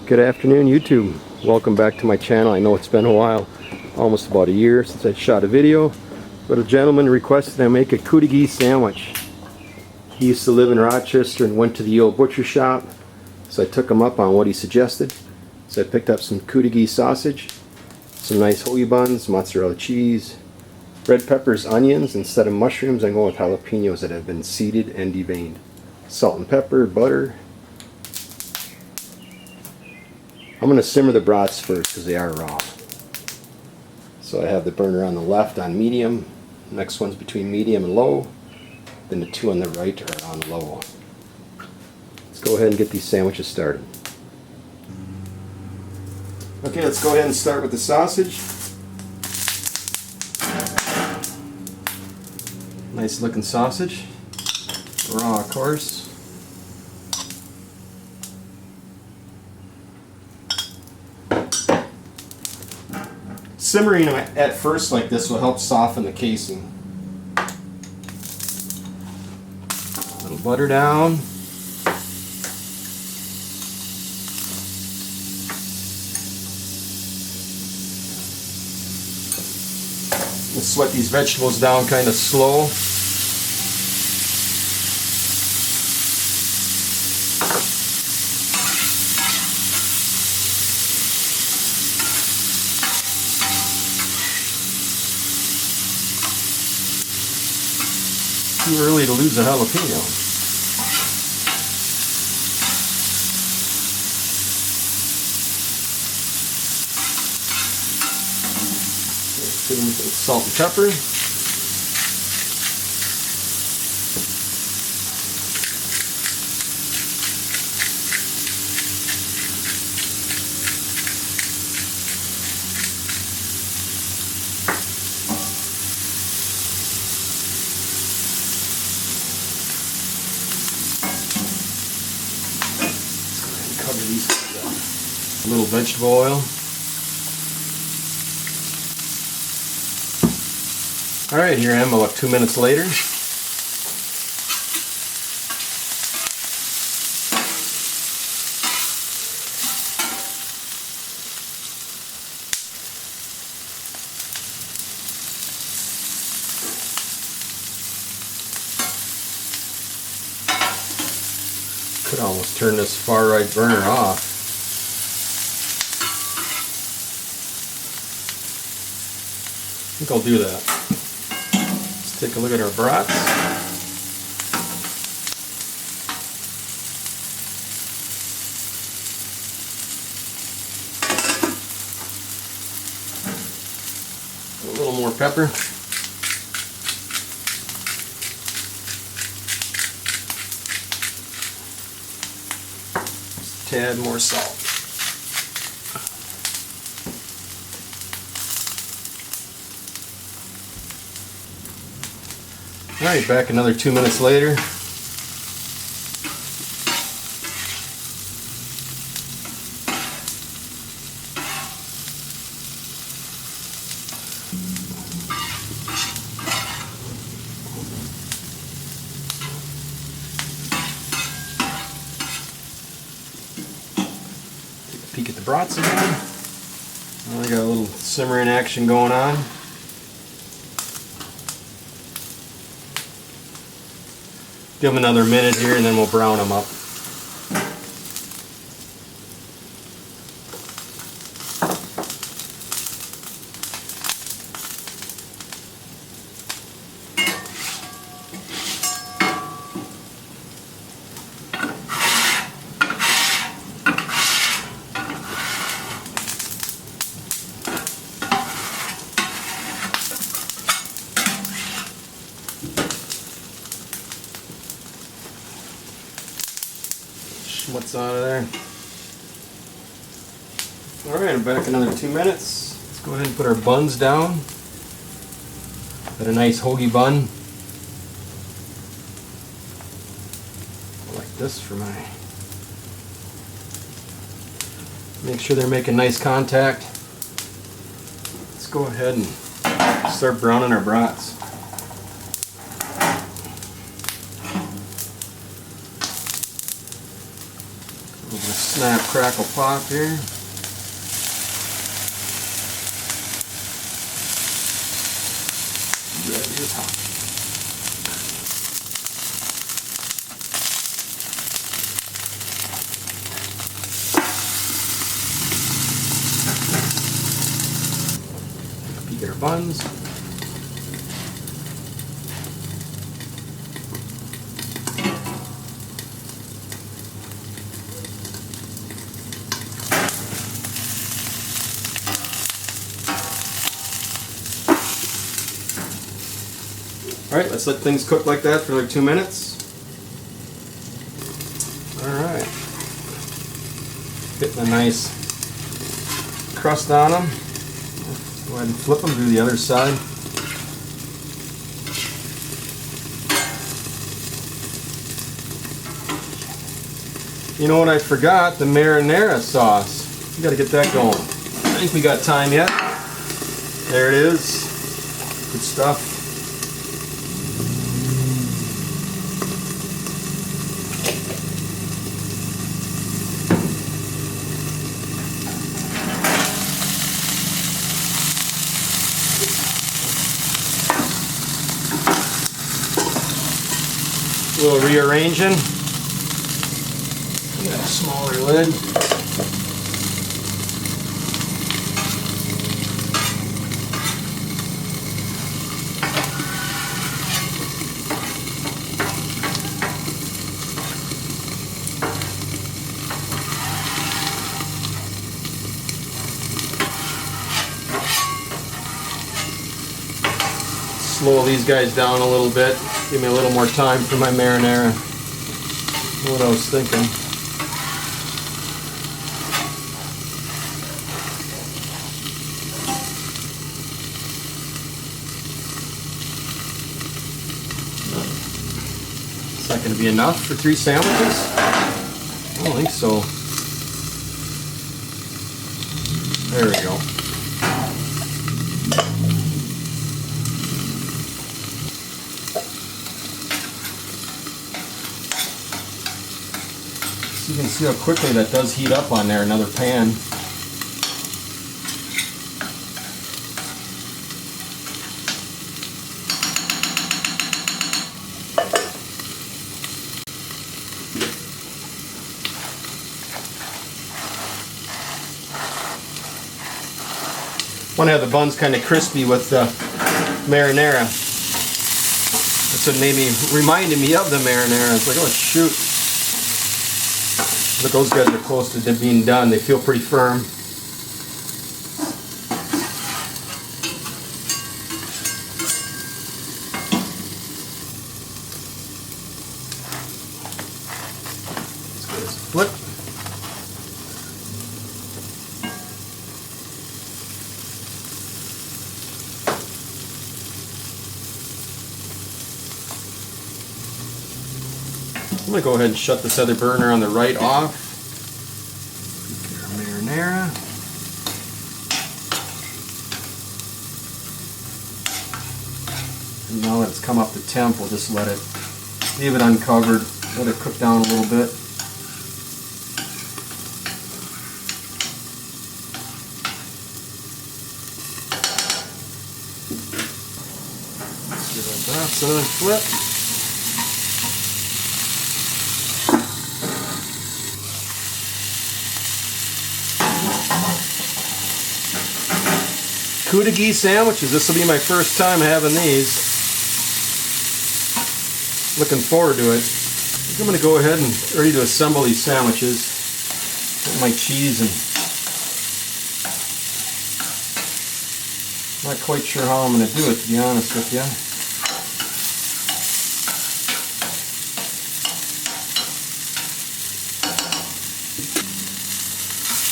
Good afternoon, YouTube. Welcome back to my channel. I know it's been a while, almost about a year since I shot a video, but a gentleman requested I make a Cudighi sandwich. He used to live in Rochester and went to the old butcher shop, so I took him up on what he suggested. So I picked up some Cudighi sausage, some nice hoagie buns, mozzarella cheese, red peppers, onions. Instead of mushrooms, I'm going with jalapenos that have been seeded and deveined. Salt and pepper, butter. I'm going to simmer the brats first because they are raw. So I have the burner on the left on medium, next one's between medium and low, then the two on the right are on low. Let's go ahead and get these sandwiches started. Okay, let's go ahead and start with the sausage. Nice looking sausage, raw of course. Simmering them at first like this will help soften the casing. A little butter down. Let's sweat these vegetables down kind of slow. Too early to lose a jalapeno. Put in some salt and pepper. Cover these with a little vegetable oil. Alright, here I am about 2 minutes later. Could almost turn this far right burner off. I think I'll do that. Let's take a look at our brats. A little more pepper. Tad more salt. Alright, back another 2 minutes later. Peek at the brats again. Well, I got a little simmering action going on. Give them another minute here and then we'll brown them up. What's out of there? Alright, I'm back another 2 minutes. Let's go ahead and put our buns down. Got a nice hoagie bun. Like this for my... Make sure they're making nice contact. Let's go ahead and start browning our brats. snap, crackle, pop here. That is hot. Peek at our buns. Alright, let's let things cook like that for like 2 minutes. Alright. Getting a nice crust on them. Go ahead and flip them, do the other side. You know what I forgot? The marinara sauce. We gotta get that going. I think we got time yet. There it is. Good stuff. A little rearranging. Get a smaller lid. Slow these guys down a little bit. Give me a little more time for my marinara. What I was thinking. Is that going to be enough for 3 sandwiches? I don't think so. There we go. You can see how quickly that does heat up on there, another pan. Want to have the buns kind of crispy with the marinara. That's what reminded me of the marinara. It's like, oh shoot. But those guys are close to being done. They feel pretty firm. Let's give this a flip. I'm going to go ahead and shut this other burner on the right off. Get our marinara. And now that it's come up to temp, we'll just leave it uncovered, let it cook down a little bit. Let's give it that another flip. Cudighi sandwiches. This will be my first time having these. Looking forward to it. I think I'm going to go ahead and ready to assemble these sandwiches. Put my cheese and not quite sure how I'm going to do it, to be honest with you. I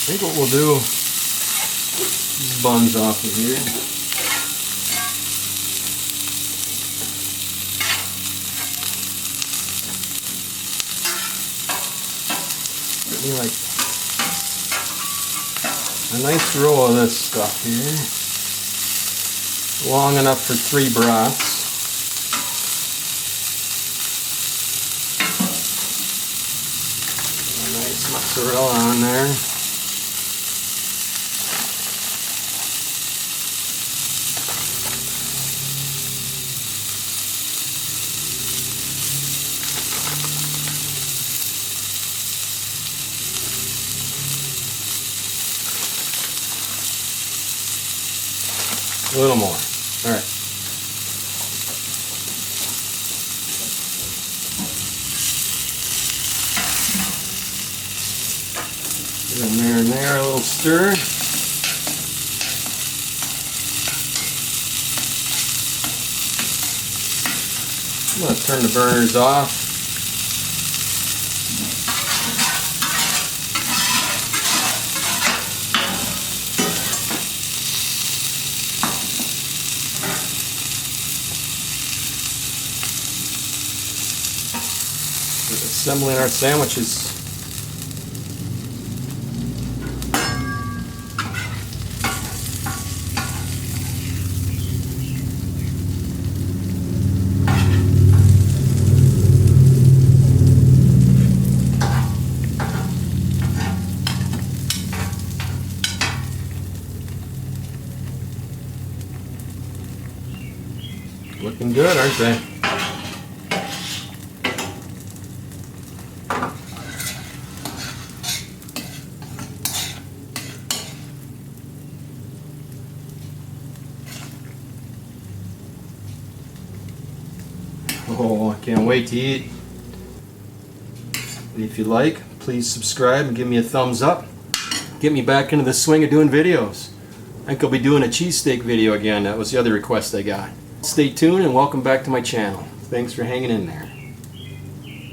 think what we'll do, these buns off of here. Get me like a nice row of this stuff here. Long enough for 3 brats. A nice mozzarella on there. A little more. All right. Give it a marinara, a little stir. I'm going to turn the burners off. Assembling our sandwiches. Looking good, aren't they? Oh, I can't wait to eat. If you like, please subscribe and give me a thumbs up. Get me back into the swing of doing videos. I think I'll be doing a cheesesteak video again. That was the other request I got. Stay tuned and welcome back to my channel. Thanks for hanging in there.